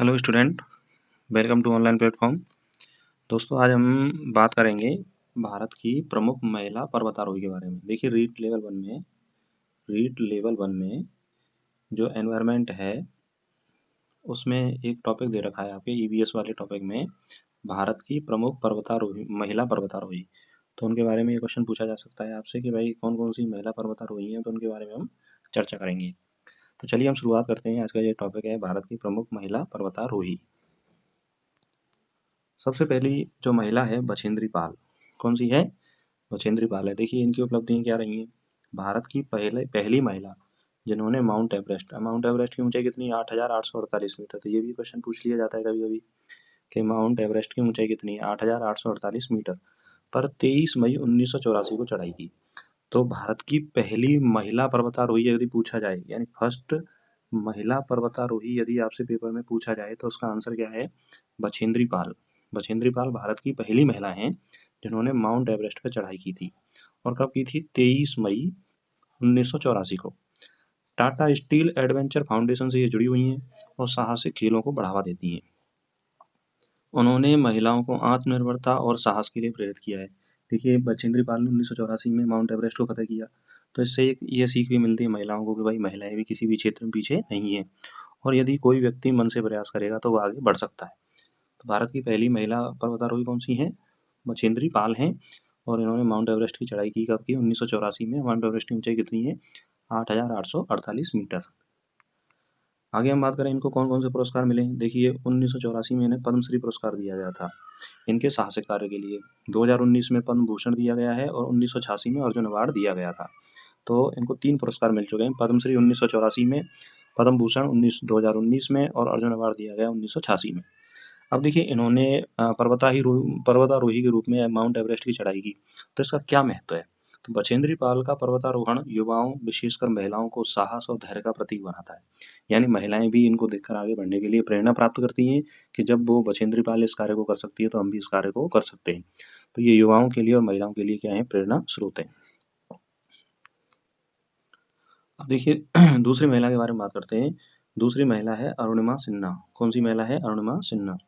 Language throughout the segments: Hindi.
Hello student, welcome to online platform. दोस्तों, आज हम बात करेंगे भारत की प्रमुख महिला पर्वतारोही के बारे में। देखिए, रीट लेवल वन में जो एनवायरनमेंट है उसमें एक टॉपिक दे रखा है आपके ईवीएस वाले टॉपिक में, भारत की प्रमुख पर्वतारोही महिला पर्वतारोही। तो उनके बारे में ये क्वेश्चन पूछा जा सकता है आपसे कि भाई कौन कौन सी महिला पर्वतारोही हैं, तो उनके बारे में हम चर्चा करेंगे। तो चलिए हम शुरुआत करते हैं। आज का ये टॉपिक है भारत की प्रमुख महिला पर्वतारोही। सबसे पहली जो महिला है बछेंद्री पाल। कौन सी है? बछेंद्री पाल है। देखिए, इनकी उपलब्धियां क्या रही हैं। भारत की पहली महिला जिन्होंने माउंट एवरेस्ट की ऊंचाई कितनी है? 8,848 मीटर। तो ये भी क्वेश्चन पूछ लिया जाता है कभी कभी कि माउंट एवरेस्ट की ऊंचाई कितनी है? 8,848 मीटर पर 23 मई 1984 को चढ़ाई की। तो भारत की पहली महिला पर्वतारोही यदि पूछा जाए, यानी फर्स्ट महिला पर्वतारोही यदि आपसे पेपर में पूछा जाए, तो उसका आंसर क्या है? बछेंद्री पाल। बछेंद्री पाल भारत की पहली महिला हैं जिन्होंने माउंट एवरेस्ट पर चढ़ाई की थी। और कब की थी? 23 मई 1984 को। टाटा स्टील एडवेंचर फाउंडेशन से ये जुड़ी हुई हैं और साहसिक खेलों को बढ़ावा देती हैं। उन्होंने महिलाओं को आत्मनिर्भरता और साहस के लिए प्रेरित किया है। देखिए, बछेंद्री पाल ने 1984 में माउंट एवरेस्ट को फतह किया। तो इससे एक ये सीख भी मिलती है महिलाओं को कि भाई महिलाएं भी किसी भी क्षेत्र में पीछे नहीं है, और यदि कोई व्यक्ति मन से प्रयास करेगा तो वो आगे बढ़ सकता है। तो भारत की पहली महिला पर्वतारोही कौन सी है? बछेंद्री पाल हैं। और इन्होंने माउंट एवरेस्ट की चढ़ाई की कब की? 1984 में। माउंट एवरेस्ट की ऊंचाई कितनी है? 8,848 मीटर। आगे हम बात करें इनको कौन कौन से पुरस्कार मिले हैं। देखिए, 1984 में इन्हें पद्मश्री पुरस्कार दिया गया था इनके साहसिक कार्य के लिए। 2019 में पद्म भूषण दिया गया है और 1986 में अर्जुन अवार्ड दिया गया था। तो इनको 3 पुरस्कार मिल चुके हैं। पद्मश्री 1984 में, पद्म भूषण 2019 में और अर्जुन अवार्ड दिया गया 1986 में। अब देखिए, इन्होंने पर्वतारोही के रूप में माउंट एवरेस्ट की चढ़ाई की। तो इसका क्या महत्व है? तो बछेंद्री पाल का पर्वतारोहण युवाओं, विशेषकर महिलाओं को साहस और धैर्य का प्रतीक बनाता है। यानी महिलाएं भी इनको देखकर आगे बढ़ने के लिए प्रेरणा प्राप्त करती हैं कि जब वो बछेंद्री पाल इस कार्य को कर सकती है तो हम भी इस कार्य को कर सकते हैं। तो ये युवाओं के लिए और महिलाओं के लिए क्या है? प्रेरणा स्रोत है। अब देखिए दूसरी महिला के बारे में बात करते हैं। दूसरी महिला है अरुणिमा सिन्हा। कौन सी महिला है? अरुणिमा सिन्हा।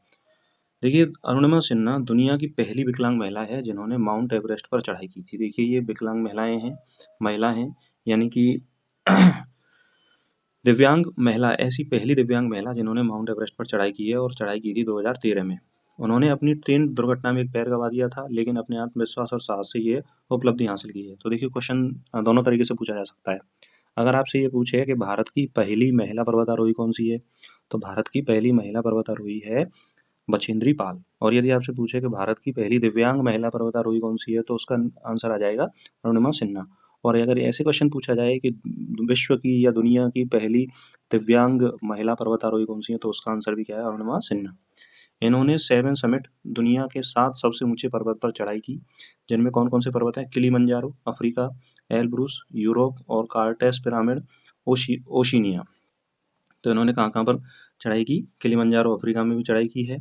देखिए, अरुणिमा सिन्हा दुनिया की पहली विकलांग महिला है जिन्होंने माउंट एवरेस्ट पर चढ़ाई की थी। देखिए, ये विकलांग महिला हैं, यानी कि दिव्यांग महिला, ऐसी पहली दिव्यांग महिला जिन्होंने माउंट एवरेस्ट पर चढ़ाई की है, और चढ़ाई की थी 2013 में। उन्होंने अपनी ट्रेन दुर्घटना में एक पैर गंवा दिया था, लेकिन अपने आत्मविश्वास और साहस से ये उपलब्धि हासिल की है। तो देखिए, क्वेश्चन दोनों तरीके से पूछा जा सकता है। अगर आपसे ये पूछे कि भारत की पहली महिला पर्वतारोही कौन सी है, तो भारत की पहली महिला पर्वतारोही है बछेंद्री पाल। और यदि आपसे पूछे कि भारत की पहली दिव्यांग महिला पर्वतारोही कौन सी है, तो उसका आंसर आ जाएगा अरुणिमा सिन्हा। और अगर ऐसे क्वेश्चन पूछा जाए कि विश्व की या दुनिया की पहली दिव्यांग महिला पर्वतारोही कौन सी है, तो उसका आंसर भी क्या है? अरुणिमा सिन्हा। इन्होंने 7 समिट, दुनिया के 7 सबसे ऊंचे पर्वत पर चढ़ाई की, जिनमें कौन कौन से पर्वत हैं? किलिमंजारो अफ्रीका, एल्ब्रूस यूरोप और कार्टेस पिरामिड ओशिनिया। तो इन्होंने कहाँ-कहाँ पर चढ़ाई की? किलिमंजारो अफ्रीका में भी चढ़ाई की है,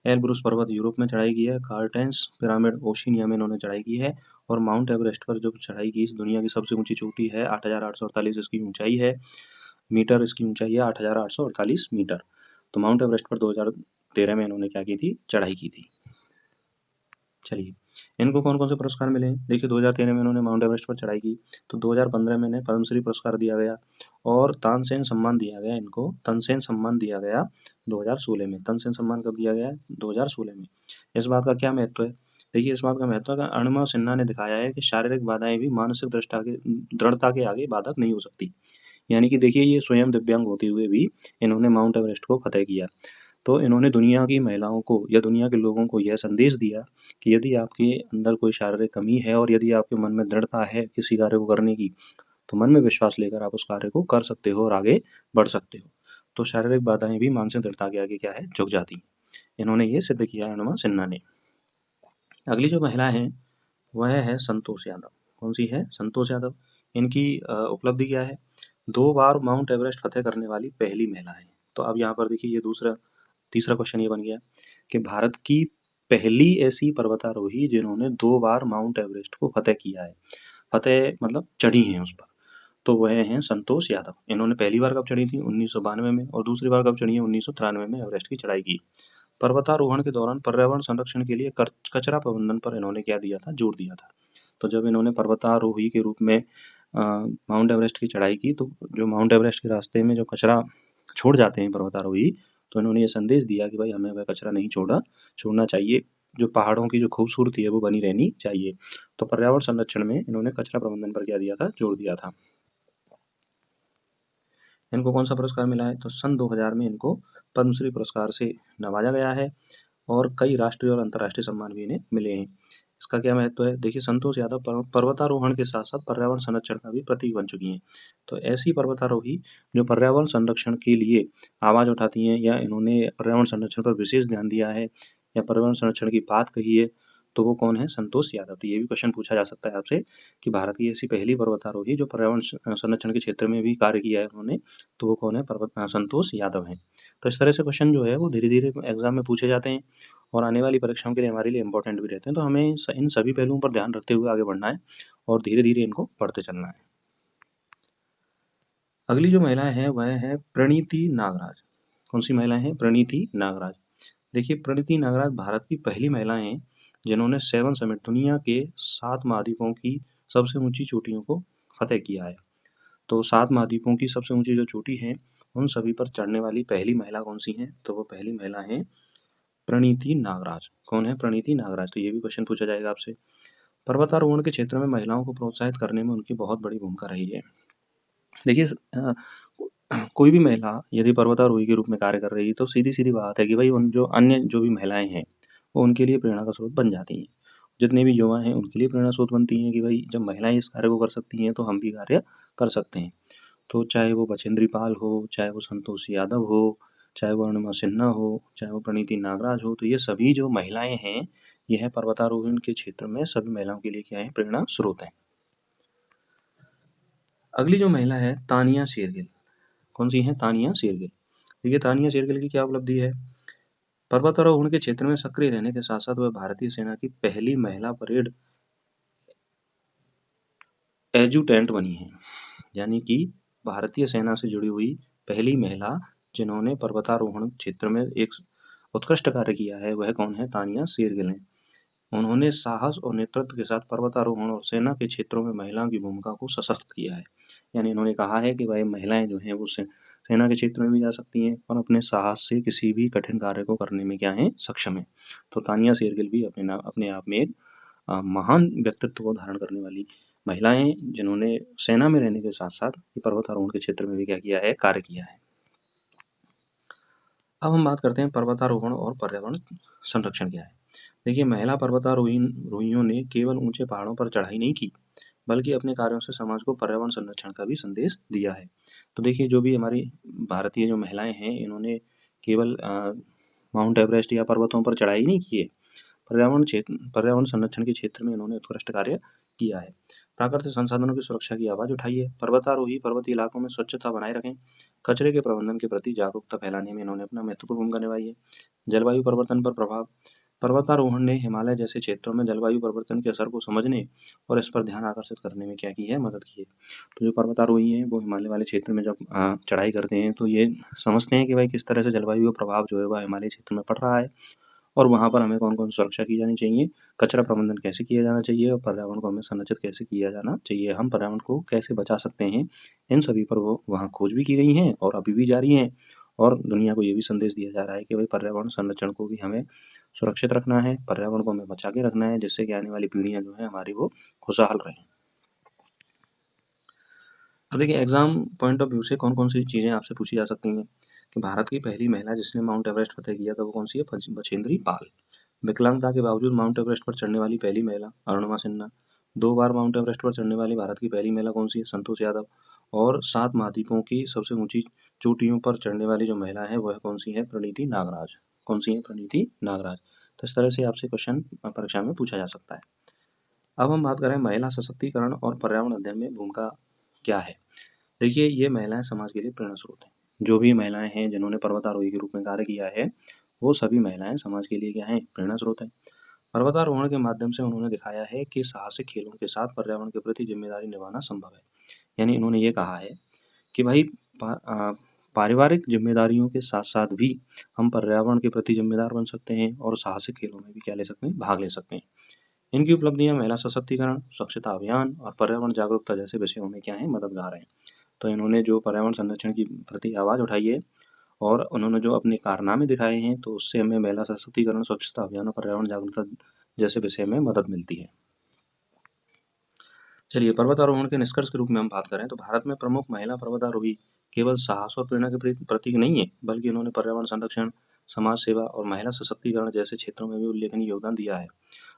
एल्ब्रूस पर्वत यूरोप में चढ़ाई की है, कार्टेंस पिरामिड ओशिनिया में इन्होंने चढ़ाई की है, और माउंट एवरेस्ट पर जो चढ़ाई की, इस दुनिया की सबसे ऊंची चोटी है, 8,848 इसकी ऊंचाई है मीटर, इसकी ऊंचाई है 8,848 मीटर। तो माउंट एवरेस्ट पर 2013 में इन्होंने क्या की थी? चढ़ाई की थी। चलिए, इनको कौन कौन से पुरस्कार मिले हैं। देखिए, 2013 में इन्होंने माउंट एवरेस्ट पर चढ़ाई की, तो 2015 में इन्हें पद्मश्री पुरस्कार दिया गया, और तानसेन सम्मान दिया गया इनको। तनसेन सम्मान दिया गया 2016 में। तनसेन सम्मान कब दिया गया है? 2016 में। इस बात का क्या महत्व है? देखिए, इस बात का महत्व है कि अरुणिमा सिन्हा ने दिखाया है कि शारीरिक बाधाएं भी मानसिक दृढ़ता के आगे बाधक नहीं हो सकती। यानी कि देखिए, ये स्वयं दिव्यांग होते हुए भी इन्होंने माउंट एवरेस्ट को फतह किया। तो इन्होंने दुनिया की महिलाओं को या दुनिया के लोगों को यह संदेश दिया कि यदि आपके अंदर कोई शारीरिक कमी है और यदि आपके मन में दृढ़ता है किसी कार्य को करने की, तो मन में विश्वास लेकर आप उस कार्य को कर सकते हो और आगे बढ़ सकते हो। तो शारीरिक बाधाएं भी मानसिक दृढ़ता के आगे क्या है? झुक जाती। इन्होंने ये सिद्ध किया अरुणिमा सिन्हा ने। अगली जो महिला है वह है संतोष यादव। कौन सी है? संतोष यादव। इनकी उपलब्धि क्या है? 2 बार माउंट एवरेस्ट फतह करने वाली पहली महिला है। तो अब यहाँ पर देखिए, ये तीसरा क्वेश्चन ये बन गया कि भारत की पहली ऐसी पर्वतारोही जिन्होंने 2 बार माउंट एवरेस्ट को फतह किया है। फतह मतलब चढ़ी हैं उस पर। तो वह हैं संतोष यादव। इन्होंने पहली बार कब चढ़ी थी 1992 में, और दूसरी बार कब चढ़ी है 1993 में एवरेस्ट की चढ़ाई की। पर्वतारोहण के दौरान पर्यावरण संरक्षण के लिए कचरा प्रबंधन पर इन्होंने क्या दिया था, जोर दिया था। तो जब इन्होंने पर्वतारोही के रूप में माउंट एवरेस्ट की चढ़ाई की, तो जो माउंट एवरेस्ट के रास्ते में जो कचरा छोड़ जाते हैं पर्वतारोही, तो इन्होंने ये संदेश दिया कि भाई हमें वह कचरा नहीं छोड़ना चाहिए, जो पहाड़ों की जो खूबसूरती है वो बनी रहनी चाहिए। तो पर्यावरण संरक्षण में इन्होंने कचरा प्रबंधन पर क्या दिया था, जोर दिया था। इनको कौन सा पुरस्कार मिला है, तो सन 2000 में इनको पद्मश्री पुरस्कार से नवाजा गया है, और कई राष्ट्रीय और अंतर्राष्ट्रीय सम्मान भी इन्हें मिले हैं। इसका क्या महत्व है, देखिए संतोष यादव पर्वतारोहण के साथ साथ पर्यावरण संरक्षण का भी प्रतीक बन चुकी हैं। तो ऐसी पर्वतारोही जो पर्यावरण संरक्षण के लिए आवाज उठाती हैं, या इन्होंने पर्यावरण संरक्षण पर विशेष ध्यान दिया है, या पर्यावरण संरक्षण की बात कही है, तो वो कौन है, संतोष यादव। तो ये भी क्वेश्चन पूछा जा सकता है आपसे कि भारत की ऐसी पहली पर्वतारोही जो पर्यावरण संरक्षण के क्षेत्र में भी कार्य किया है उन्होंने, तो वो कौन है, संतोष यादव है। तो इस तरह से क्वेश्चन जो है वो धीरे धीरे एग्जाम में पूछे जाते हैं, और आने वाली परीक्षाओं के लिए हमारे लिए इंपॉर्टेंट भी रहते हैं। तो हमें इन सभी पहलुओं पर ध्यान रखते हुए आगे बढ़ना है, और धीरे धीरे इनको पढ़ते चलना है। अगली जो महिला है वह है प्रणीति नागराज। कौन सी महिला है, प्रणीति नागराज। देखिए प्रणीति नागराज भारत की पहली महिला हैं जिन्होंने 7 समिट, दुनिया के 7 महाद्वीपों की सबसे ऊंची चोटियों को फतेह किया है। तो 7 महाद्वीपों की सबसे ऊंची जो चोटी है उन सभी पर चढ़ने वाली पहली महिला कौन सी है, तो वो पहली महिला है प्रणीति नागराज। कौन है, प्रणीति नागराज। तो ये भी क्वेश्चन पूछा जाएगा आपसे। पर्वतारोहण के क्षेत्र में महिलाओं को प्रोत्साहित करने में उनकी बहुत बड़ी भूमिका रही है। देखिए कोई भी महिला यदि पर्वतारोही के रूप में कार्य कर रही है, तो सीधी सीधी बात है कि भाई उन जो अन्य जो भी महिलाएं हैं वो उनके लिए प्रेरणा का स्रोत बन जाती हैं। जितने भी युवा हैं उनके लिए प्रेरणा स्रोत बनती हैं कि भाई जब महिलाएं इस कार्य को कर सकती हैं तो हम भी कार्य कर सकते हैं। तो चाहे वो बछेंद्री पाल हो, चाहे वो संतोष यादव हो, चाहे वो अरुणिमा सिन्हा हो, चाहे वो प्रणीति नागराज हो, तो ये सभी जो महिलाएं हैं ये है पर्वतारोहण के क्षेत्र में सभी महिलाओं के लिए क्या है, प्रेरणा स्रोत है। अगली जो महिला है तानिया शेरगिल। कौन सी है, तानिया शेरगिल। देखिए तानिया शेरगिल की क्या उपलब्धि है, पर्वतारोहण के क्षेत्र में सक्रिय रहने के साथ साथ वह भारतीय सेना की पहली महिला परेड एजुटेंट बनी है। यानी कि भारतीय सेना से जुड़ी हुई पहली महिला जिन्होंने पर्वतारोहण क्षेत्र में एक उत्कृष्ट कार्य किया है वह कौन है, तानिया शेरगिल हैं। उन्होंने साहस और नेतृत्व के साथ पर्वतारोहण और सेना के क्षेत्रों में महिलाओं की भूमिका को सशक्त किया है। यानी इन्होंने कहा है कि भाई महिलाएं जो हैं वो सेना के क्षेत्र में भी जा सकती हैं और अपने साहस से किसी भी कठिन कार्य को करने में क्या है, सक्षम है। तो तानिया शेरगिल भी अपने आप में एक महान व्यक्तित्व को धारण करने वाली महिलाएं हैं जिन्होंने सेना में रहने के साथ साथ पर्वतारोहण के क्षेत्र में भी क्या किया है, कार्य किया है। अब हम बात करते हैं पर्वतारोहण और पर्यावरण संरक्षण क्या है। देखिए महिला पर्वतारोहियों ने केवल ऊंचे पहाड़ों पर चढ़ाई नहीं की, बल्कि अपने कार्यों से समाज को पर्यावरण संरक्षण का भी संदेश दिया है। तो देखिए जो भी हमारी भारतीय जो महिलाएं हैं इन्होंने केवल माउंट एवरेस्ट या पर्वतों पर चढ़ाई नहीं की है, पर्यावरण संरक्षण के क्षेत्र में इन्होंने उत्कृष्ट कार्य किया है। प्राकृतिक संसाधनों की सुरक्षा की आवाज उठाई है, पर्वतारोही पर्वतीय इलाकों में स्वच्छता बनाए रखें, कचरे के प्रबंधन के प्रति जागरूकता फैलाने में इन्होंने अपना महत्वपूर्ण भूमिका निभाई है। जलवायु परिवर्तन पर प्रभाव, पर्वतारोहण ने हिमालय जैसे क्षेत्रों में जलवायु परिवर्तन के असर को समझने और इस पर ध्यान आकर्षित करने में क्या की है, मदद की है। तो जो पर्वतारोही हैं वो हिमालय वाले क्षेत्र में जब चढ़ाई करते हैं तो ये समझते हैं कि भाई किस तरह से जलवायु का प्रभाव जो है वह हिमालय क्षेत्र में पड़ रहा है, और वहाँ पर हमें कौन कौन सुरक्षा की जानी चाहिए, कचरा प्रबंधन कैसे किया जाना चाहिए, और पर्यावरण को हमें संरक्षित कैसे किया जाना चाहिए, हम पर्यावरण को कैसे बचा सकते हैं। इन सभी पर वो वहाँ खोज भी की गई हैं और अभी भी जारी हैं, और दुनिया को ये भी संदेश दिया जा रहा है कि भाई पर्यावरण संरक्षण को भी हमें सुरक्षित रखना है, पर्यावरण को हमें बचा के रखना है, जिससे कि आने वाली पीढ़ियाँ जो है हमारी वो खुशहाल रहें। अब देखिए एग्जाम पॉइंट ऑफ व्यू से कौन कौन सी चीज़ें आपसे पूछी जा सकती हैं कि भारत की पहली महिला जिसने माउंट एवरेस्ट फतेह किया था वो कौन सी है, बछेंद्री पाल। विकलांगता के बावजूद माउंट एवरेस्ट पर चढ़ने वाली पहली महिला अरुणिमा सिन्हा। 2 बार माउंट एवरेस्ट पर चढ़ने वाली भारत की पहली महिला कौन सी है, संतोष यादव। और 7 महाद्वीपों की सबसे ऊंची चोटियों पर चढ़ने वाली जो महिला है वह कौन सी है, प्रणीति नागराज। कौन सी है, प्रणीति नागराज। तो इस तरह से आपसे क्वेश्चन परीक्षा में पूछा जा सकता है। अब हम बात करें महिला सशक्तिकरण और पर्यावरण अध्ययन में भूमिका क्या है। देखिए ये महिलाएं समाज के लिए प्रेरणा स्रोत हैं। जो भी महिलाएं हैं जिन्होंने पर्वतारोही के रूप में कार्य किया है वो सभी महिलाएं समाज के लिए क्या है, प्रेरणा स्रोत है। पर्वतारोहण के माध्यम से उन्होंने दिखाया है कि साहसिक खेलों के साथ पर्यावरण के प्रति जिम्मेदारी निभाना संभव है। यानी इन्होंने ये कहा है कि भाई पारिवारिक जिम्मेदारियों के साथ-साथ भी हम पर्यावरण के प्रति जिम्मेदार बन सकते हैं और साहसिक खेलों में भी क्या ले सकते हैं, भाग ले सकते हैं। इनकी उपलब्धियाँ महिला सशक्तिकरण, स्वच्छता अभियान और पर्यावरण जागरूकता जैसे विषयों में क्या हैं, मददगार हैं। तो इन्होंने जो पर्यावरण संरक्षण की प्रति आवाज़ उठाई है और उन्होंने जो अपने कारनामे दिखाए हैं, तो उससे हमें महिला सशक्तिकरण, स्वच्छता अभियान और पर्यावरण जागरूकता जैसे विषय में मदद मिलती है। चलिए, पर्वतारोहण के निष्कर्ष के रूप में हम बात करें तो भारत में प्रमुख महिला पर्वतारोही केवल साहस और प्रेरणा के प्रतीक नहीं है, बल्कि उन्होंने पर्यावरण संरक्षण, समाज सेवा और महिला सशक्तिकरण जैसे क्षेत्रों में भी उल्लेखनीय योगदान दिया है।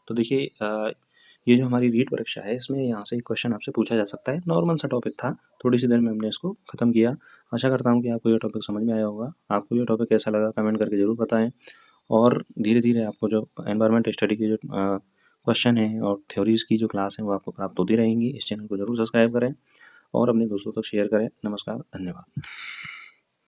तो देखिए ये जो हमारी रीट परीक्षा है, इसमें यहाँ से एक क्वेश्चन आपसे पूछा जा सकता है। नॉर्मल सा टॉपिक था, थोड़ी सी देर में हमने इसको खत्म किया। आशा करता हूँ कि आपको ये टॉपिक समझ में आया होगा। आपको ये टॉपिक कैसा लगा कमेंट करके ज़रूर बताएं। और धीरे-धीरे आपको जो एनवायरनमेंट स्टडी के जो क्वेश्चन हैं और थ्योरीज़ की जो क्लास है वो आपको प्राप्त होती रहेंगी। इस चैनल को ज़रूर सब्सक्राइब करें और अपने दोस्तों तक शेयर करें। नमस्कार, धन्यवाद।